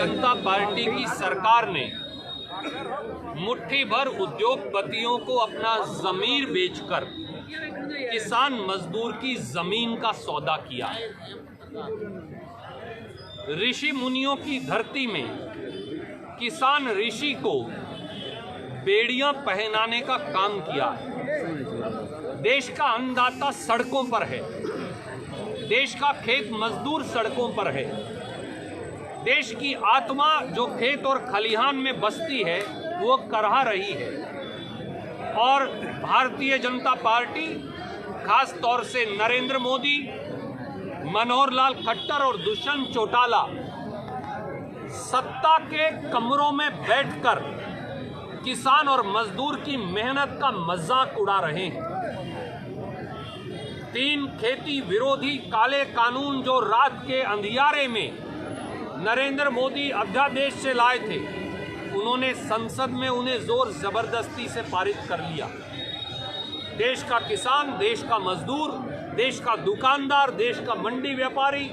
जनता party की सरकार ने मुट्ठी भर उद्योगपतियों को अपना जमीर बेचकर किसान मजदूर की जमीन का सौदा किया। ऋषि मुनियों की धरती में किसान ऋषि को बेड़ियां पहनाने का काम किया। देश का अन्नदाता सड़कों पर है, देश का खेत मजदूर सड़कों पर है, देश की आत्मा जो खेत और खलिहान में बसती है वो करहा रही है। और भारतीय जनता पार्टी, खास तौर से नरेंद्र मोदी, मनोहर लाल खट्टर और दुष्यंत चौटाला सत्ता के कमरों में बैठकर किसान और मजदूर की मेहनत का मजाक उड़ा रहे हैं। 3 खेती विरोधी काले कानून जो रात के अंधियारे में नरेंद्र मोदी अध्यादेश से लाए थे, उन्होंने संसद में उन्हें जोर जबरदस्ती से पारित कर लिया। देश का किसान, देश का मजदूर, देश का दुकानदार, देश का मंडी व्यापारी,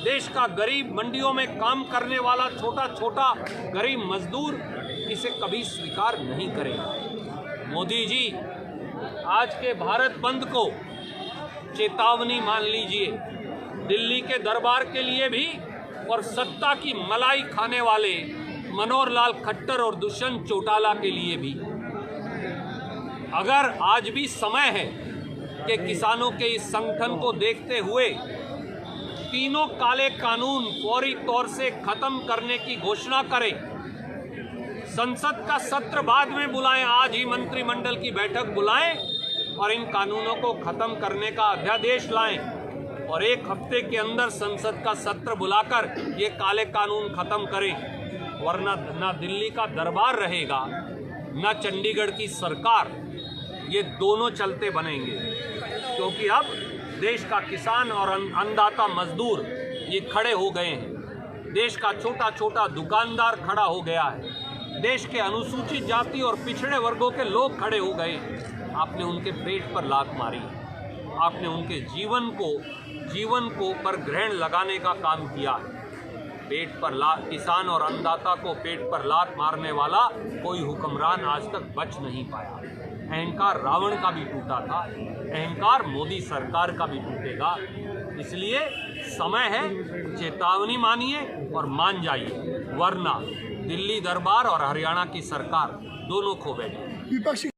देश का गरीब, मंडियों में काम करने वाला छोटा छोटा गरीब मजदूर इसे कभी स्वीकार नहीं करेगा। मोदी जी, आज के भारत बंद को चेतावनी मान लीजिए, दिल्ली के दरबार के लिए भी और सत्ता की मलाई खाने वाले मनोहर लाल खट्टर और दुष्यंत चौटाला के लिए भी। अगर आज भी समय है कि किसानों के इस संगठन को देखते हुए तीनों काले कानून फौरी तौर से खत्म करने की घोषणा करें, संसद का सत्र बाद में बुलाएं, आज ही मंत्रिमंडल की बैठक बुलाएं और इन कानूनों को खत्म करने का अध्यादेश लाएं और 1 हफ्ते के अंदर संसद का सत्र बुलाकर ये काले कानून खत्म करें। वरना ना दिल्ली का दरबार रहेगा, ना चंडीगढ़ की सरकार, ये दोनों चलते बनेंगे। क्योंकि अब देश का किसान और अन्नदाता मजदूर ये खड़े हो गए हैं, देश का छोटा छोटा दुकानदार खड़ा हो गया है, देश के अनुसूचित जाति और पिछड़े वर्गों के लोग खड़े हो गए। आपने उनके पेट पर लात मारी, आपने उनके जीवन को पर ग्रहण लगाने का काम किया। पेट पर किसान और अन्नदाता को पेट पर लात मारने वाला कोई हुक्मरान आज तक बच नहीं पाया। अहंकार रावण का भी टूटा था, अहंकार मोदी सरकार का भी टूटेगा। इसलिए समय है, चेतावनी मानिए और मान जाइए, वरना दिल्ली दरबार और हरियाणा की सरकार दोनों खो बैठे।